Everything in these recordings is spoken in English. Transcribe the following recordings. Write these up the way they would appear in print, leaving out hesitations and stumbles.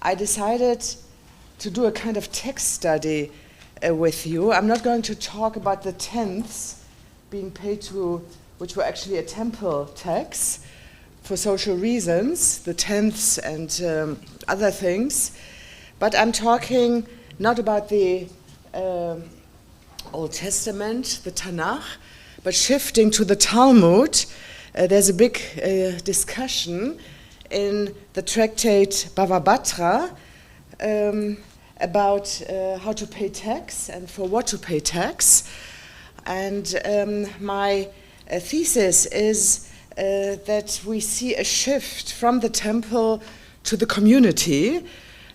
I decided to do a kind of text study with you. I'm not going to talk about the tenths being paid to, which were actually a temple tax for social reasons, the tenths and other things. But I'm talking not about the Old Testament, the Tanakh, but shifting to the Talmud. There's a big discussion in the tractate Bava Batra about how to pay tax and for what to pay tax. And my thesis is that we see a shift from the temple to the community.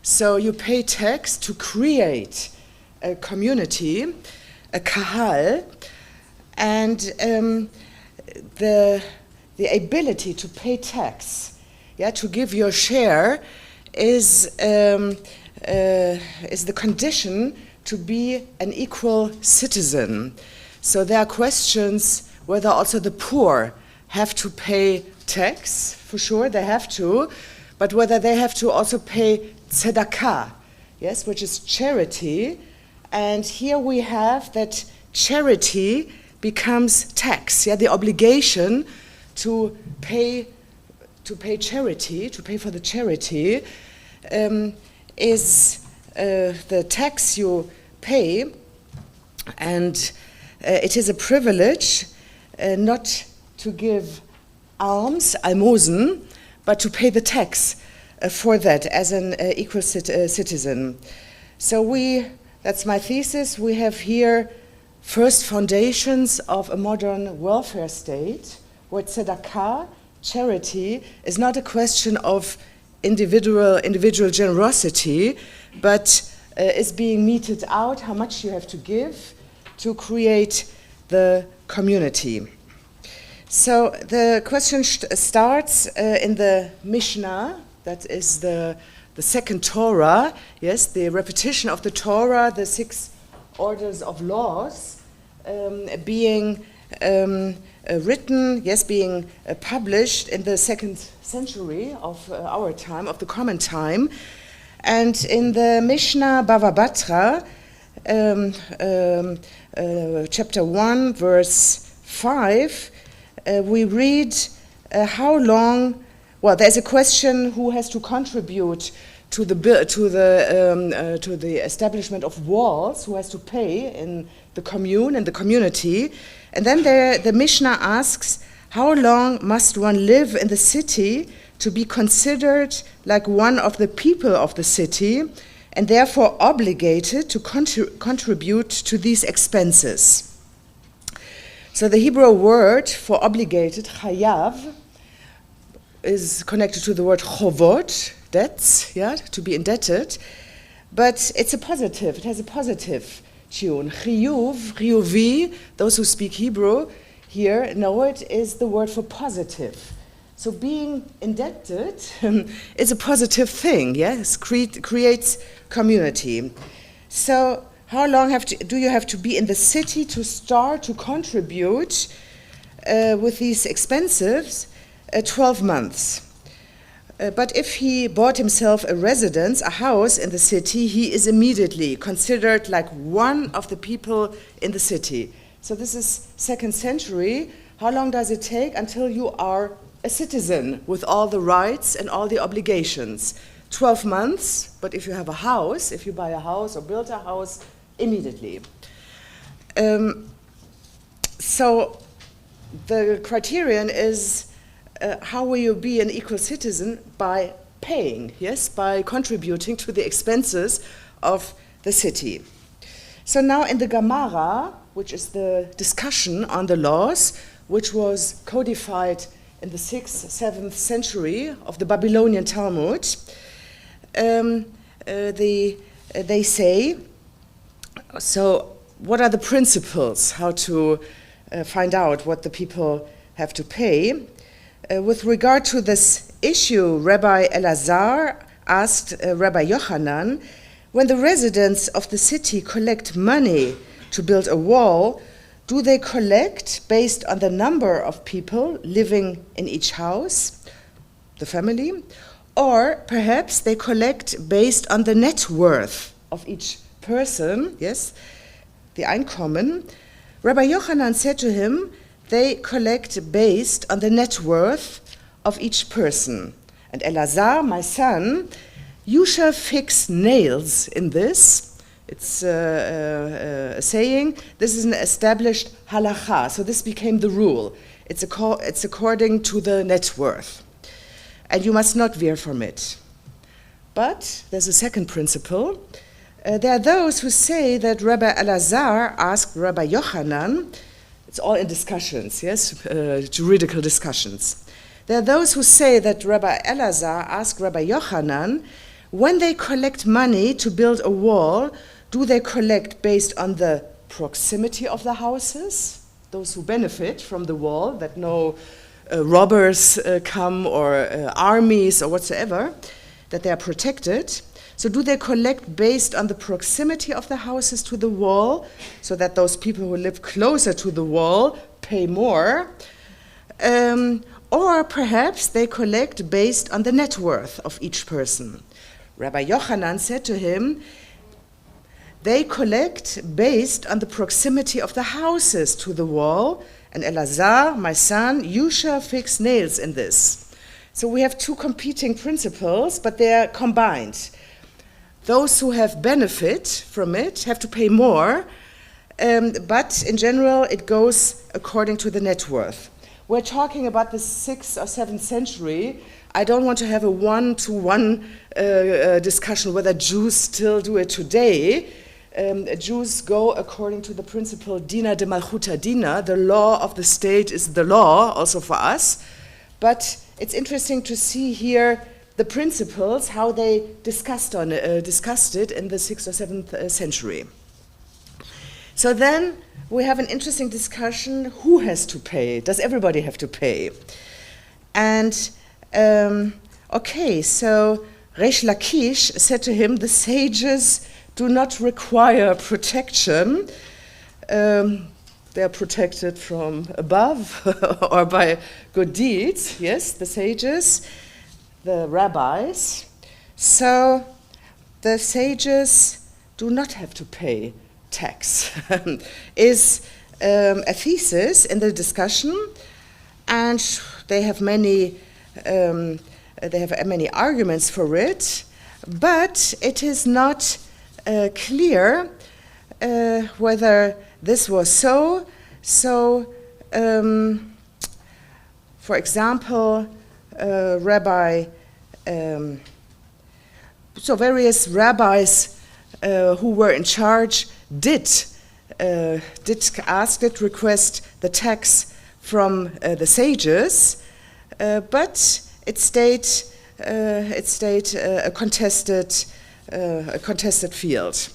So you pay tax to create a community, a kahal, and the ability to pay tax, to give your share, is the condition to be an equal citizen. So there are questions whether also the poor have to pay tax. For sure, they have to, but whether they have to also pay tzedakah, which is charity. And here we have that charity becomes tax. The obligation to pay charity, to pay for the charity, is the tax you pay, and it is a privilege not to give alms, almosen, but to pay the tax for that as an equal citizen. So that's my thesis. We have here first foundations of a modern welfare state, where tzedakah, charity, is not a question of individual generosity, but is being meted out, how much you have to give to create the community. So the question starts in the Mishnah, that is the second Torah, the repetition of the Torah, the 6 orders of laws being written, being published in the 2nd century of our time, of the common time. And in the Mishnah Bava Batra, chapter 1, verse 5, we read how long. Well, there's a question who has to contribute to the establishment of walls, who has to pay in the commune, in the community. And then the Mishnah asks, how long must one live in the city to be considered like one of the people of the city, and therefore obligated to contribute to these expenses? So the Hebrew word for obligated, chayav, is connected to the word chovot, debts, to be indebted, but it's a positive. It has a positive tune. Chiyuv, chiyuvi, those who speak Hebrew here know it, is the word for positive. So being indebted is a positive thing, it creates community. So how long do you have to be in the city to start to contribute with these expenses? 12 months. But if he bought himself a residence, a house in the city, he is immediately considered like one of the people in the city. So this is 2nd century. How long does it take until you are a citizen with all the rights and all the obligations? 12 months, but if you have a house, if you buy a house or build a house, immediately. So the criterion is how will you be an equal citizen? By paying, by contributing to the expenses of the city. So now in the Gemara, which is the discussion on the laws, which was codified in the 6th, 7th century of the Babylonian Talmud, they say, so what are the principles, how to find out what the people have to pay? With regard to this issue, Rabbi Elazar asked Rabbi Yochanan, when the residents of the city collect money to build a wall, do they collect based on the number of people living in each house, the family, Or perhaps they collect based on the net worth of each person, yes, the Einkommen. Rabbi Yochanan said to him, they collect based on the net worth of each person. And Elazar, my son, you shall fix nails in this. It's a saying. This is an established halacha, so this became the rule. It's according to the net worth. And you must not veer from it. But there's a second principle. There are those who say that Rabbi Elazar asked Rabbi Yochanan, it's all in discussions, yes, juridical discussions. There are those who say that Rabbi Elazar asked Rabbi Yochanan, when they collect money to build a wall, do they collect based on the proximity of the houses, those who benefit from the wall, that no robbers come or armies or whatsoever, that they are protected? So do they collect based on the proximity of the houses to the wall, so that those people who live closer to the wall pay more? Or perhaps they collect based on the net worth of each person. Rabbi Yochanan said to him, they collect based on the proximity of the houses to the wall, and Elazar, my son, you shall fix nails in this. So we have two competing principles, but they are combined. Those who have benefit from it have to pay more, but in general it goes according to the net worth. We're talking about the 6th or 7th century. I don't want to have a one-to-one discussion whether Jews still do it today. Jews go according to the principle Dina de Malchuta Dina. The law of the state is the law, also for us. But it's interesting to see here the principles, how they discussed it in the 6th or 7th century. So then we have an interesting discussion, who has to pay? Does everybody have to pay? And okay, so Reish Lakish said to him, the sages do not require protection. They are protected from above or by good deeds, yes, the sages, the rabbis. So the sages do not have to pay tax, is a thesis in the discussion, and they have many arguments for it, but it is not clear whether this was so. So, for example, various rabbis who were in charge did request the tax from the sages, but it stayed a contested field.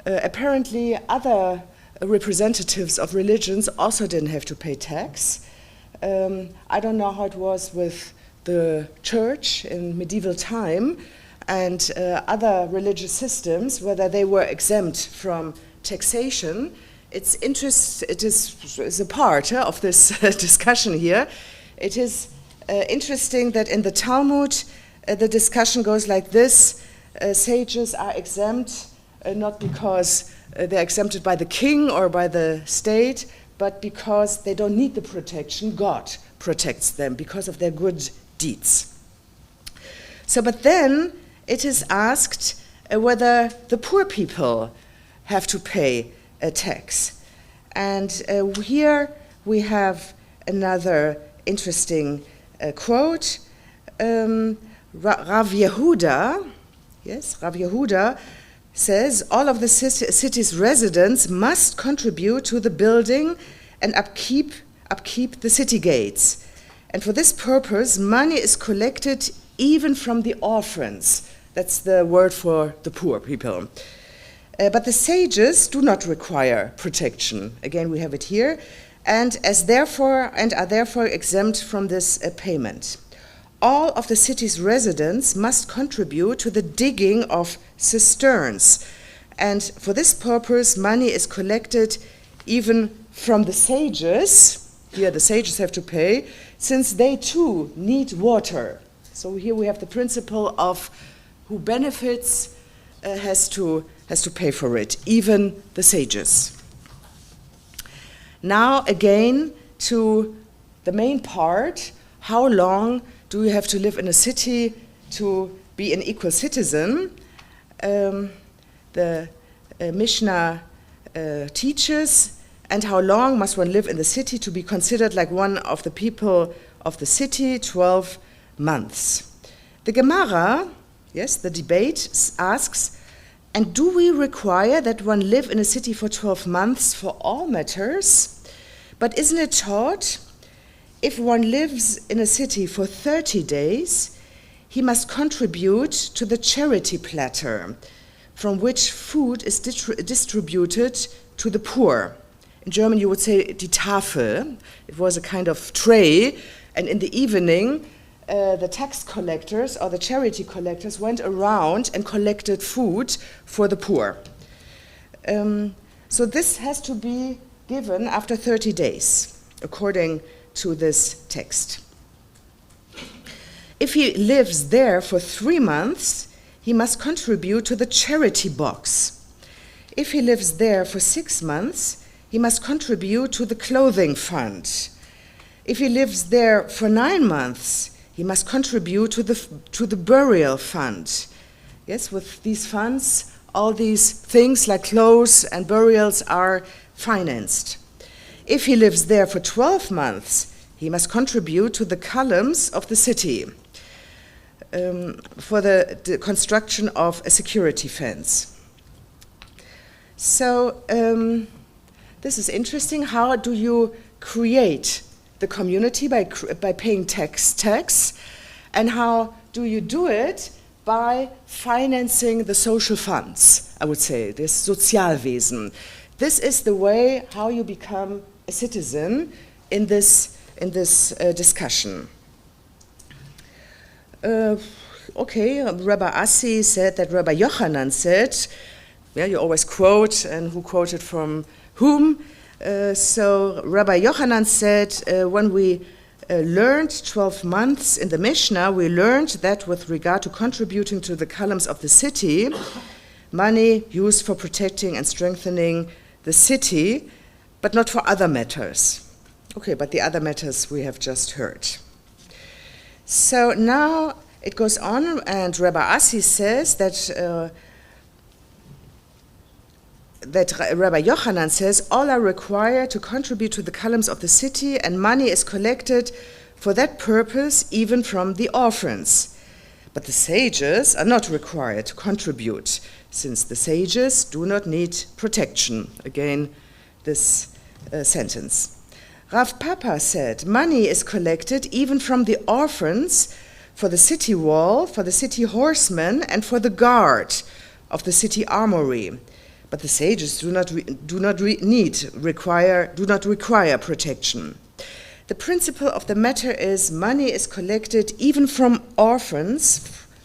Apparently, other representatives of religions also didn't have to pay tax. I don't know how it was with the church in medieval time and other religious systems, whether they were exempt from taxation. It is a part of this discussion here. It is interesting that in the Talmud, the discussion goes like this: sages are exempt not because they're exempted by the king or by the state, but because they don't need the protection. God protects them because of their good deeds. So, but then it is asked whether the poor people have to pay a tax. And here we have another interesting quote. Rav Yehuda, yes, Rav Yehuda says, all of the city's residents must contribute to the building and upkeep the city gates. And for this purpose, money is collected even from the orphans. That's the word for the poor people. But the sages do not require protection. Again, we have it here, and are therefore exempt from this payment. All of the city's residents must contribute to the digging of cisterns, and for this purpose, money is collected even from the sages. Here, the sages have to pay, since they too need water. So here we have the principle of who benefits has to pay for it, even the sages. Now again to the main part, how long do you have to live in a city to be an equal citizen? The Mishnah teaches, and how long must one live in the city to be considered like one of the people of the city? 12 months. The Gemara, yes, the debate asks, and do we require that one live in a city for 12 months for all matters? But isn't it taught, if one lives in a city for 30 days, he must contribute to the charity platter, from which food is distributed to the poor. In German, you would say die Tafel. It was a kind of tray, and in the evening, the tax collectors or the charity collectors went around and collected food for the poor. So this has to be given after 30 days, according to this text. If he lives there for 3 months, he must contribute to the charity box. If he lives there for 6 months, he must contribute to the clothing fund. If he lives there for 9 months, he must contribute to the burial fund. Yes, with these funds, all these things like clothes and burials are financed. If he lives there for 12 months, he must contribute to the columns of the city for the construction of a security fence. So this is interesting. How do you create the community? By paying tax, and how do you do it? By financing the social funds, I would say, this Sozialwesen. This is the way how you become a citizen in this discussion. Okay, Rabbi Assi said that Rabbi Yochanan said, yeah, you always quote, and who quoted from whom? So Rabbi Yochanan said, when we learned 12 months in the Mishnah, we learned that with regard to contributing to the columns of the city, money used for protecting and strengthening the city, but not for other matters. Okay, but the other matters we have just heard. So now it goes on, and Rabbi Assi says that Rabbi Yochanan says, all are required to contribute to the columns of the city, and money is collected for that purpose, even from the orphans. But the sages are not required to contribute, since the sages do not need protection. Again, this sentence. Rav Papa said, money is collected even from the orphans for the city wall, for the city horsemen, and for the guard of the city armory. But the sages do not require protection. The principle of the matter is money is collected even from orphans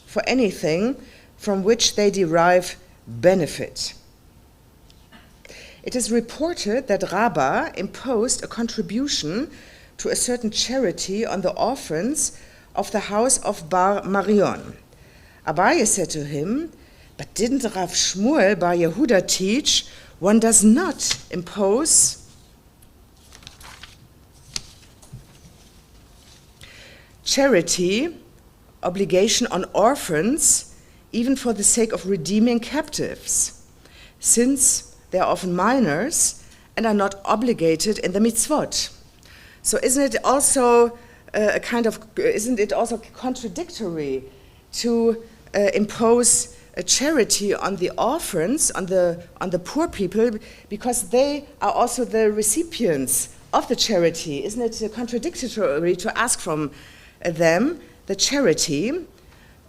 for anything from which they derive benefit. It is reported that Rabbah imposed a contribution to a certain charity on the orphans of the house of Bar Marion. Abaye said to him, but didn't Rav Shmuel Bar Yehuda teach one does not impose charity obligation on orphans even for the sake of redeeming captives, since they are often minors and are not obligated in the mitzvot? So isn't it also contradictory to impose a charity on the orphans, on the poor people, because they are also the recipients of the charity? Isn't it contradictory to ask from them the charity?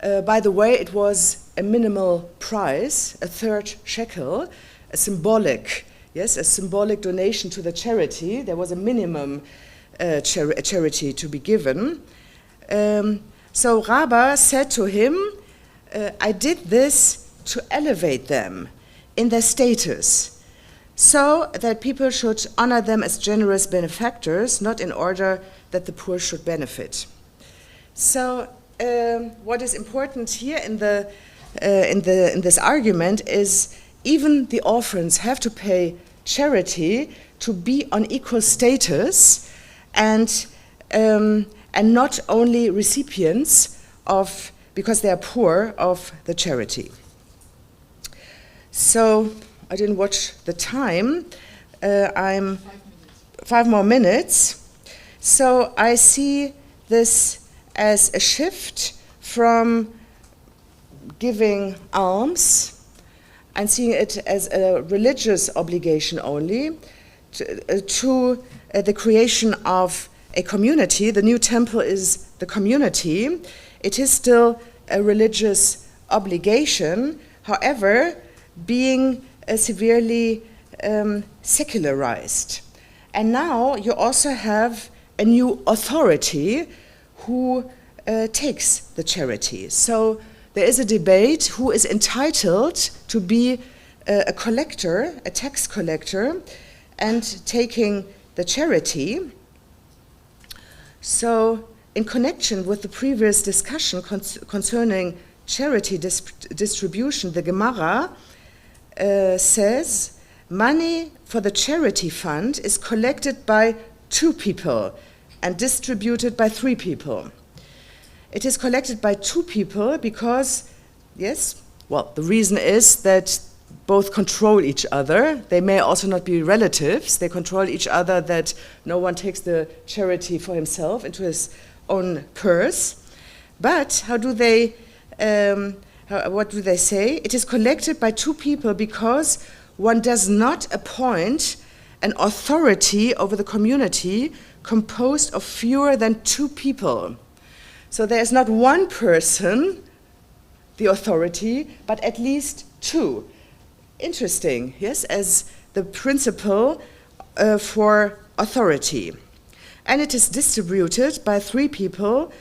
By the way, it was a minimal price, a 3rd shekel, a symbolic donation to the charity. There was a minimum charity to be given. So Rabbah said to him, I did this to elevate them in their status, so that people should honor them as generous benefactors, not in order that the poor should benefit. So what is important here in this argument is even the orphans have to pay charity to be on equal status and not only recipients of, because they are poor, of the charity. So I didn't watch the time. I'm 5 more minutes. So I see this as a shift from giving alms and seeing it as a religious obligation only to the creation of a community. The new temple is the community. It is still a religious obligation, however, being severely secularized. And now you also have a new authority who takes the charity. So there is a debate who is entitled to be a collector, a tax collector, and taking the charity. So in connection with the previous discussion concerning charity distribution, the Gemara says money for the charity fund is collected by 2 people and distributed by 3 people. It is collected by 2 people because, yes, well, the reason is that both control each other. They may also not be relatives. They control each other, that no one takes the charity for himself into his own purse. But what do they say? It is collected by 2 people because one does not appoint an authority over the community composed of fewer than 2 people. So there is not one person, the authority, but at least 2. Interesting, yes, as the principle for authority. And it is distributed by 3 people,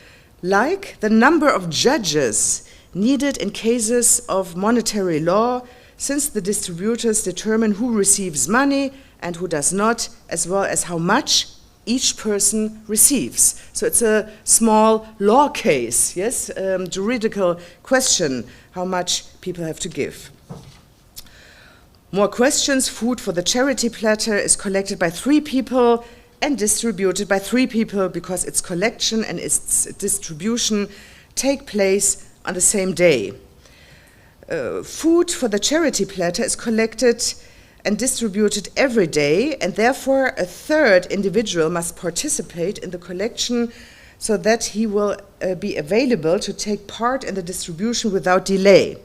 like the number of judges needed in cases of monetary law, since the distributors determine who receives money and who does not, as well as how much each person receives. So it's a small law case, yes, juridical question, how much people have to give. More questions. Food for the charity platter is collected by 3 people and distributed by 3 people because its collection and its distribution take place on the same day. Food for the charity platter is collected and distributed every day, and therefore a 3rd individual must participate in the collection so that he will be available to take part in the distribution without delay.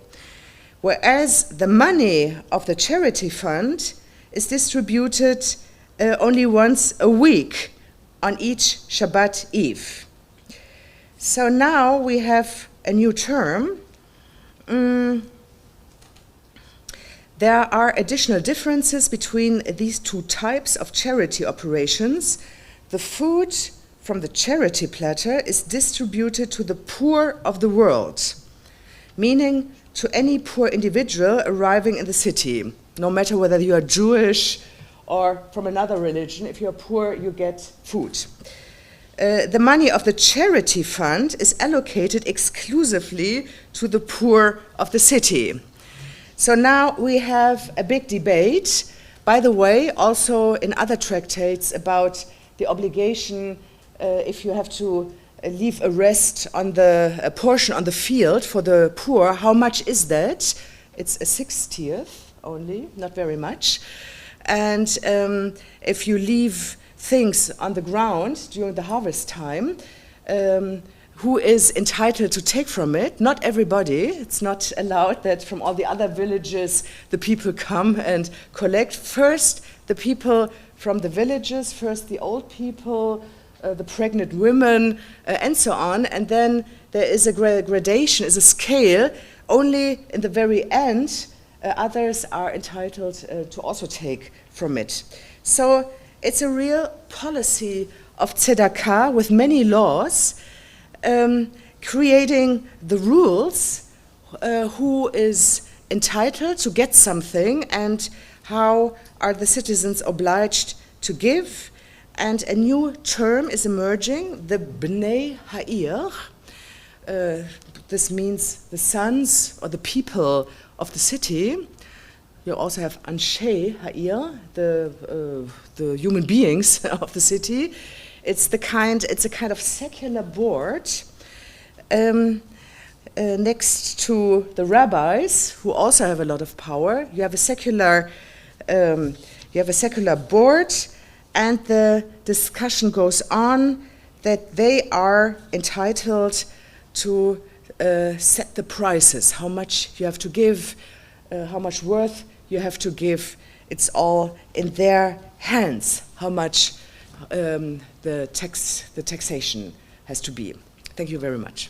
Whereas the money of the charity fund is distributed only once a week on each Shabbat Eve. So now we have a new term. There are additional differences between these 2 types of charity operations. The food from the charity platter is distributed to the poor of the world, meaning to any poor individual arriving in the city, no matter whether you are Jewish or from another religion. If you're poor, you get food. The money of the charity fund is allocated exclusively to the poor of the city. So now we have a big debate, by the way, also in other tractates about the obligation if you have to leave a rest on a portion on the field for the poor. How much is that? It's a 60th only, not very much. And if you leave things on the ground during the harvest time, who is entitled to take from it? Not everybody. It's not allowed that from all the other villages the people come and collect. First, the people from the villages, first the old people, the pregnant women, and so on. And then there is a gradation, is a scale. Only in the very end, others are entitled to also take from it. So it's a real policy of tzedakah with many laws, creating the rules, who is entitled to get something and how are the citizens obliged to give. And a new term is emerging, the Bnei Ha'ir, this means the sons or the people of the city. You also have Anshe Ha'ir, the human beings of the city. It's a kind of secular board next to the rabbis, who also have a lot of power. You have a secular board, and the discussion goes on that they are entitled to set the prices, how much you have to give, how much worth you have to give. It's all in their hands, how much the taxation has to be. Thank you very much.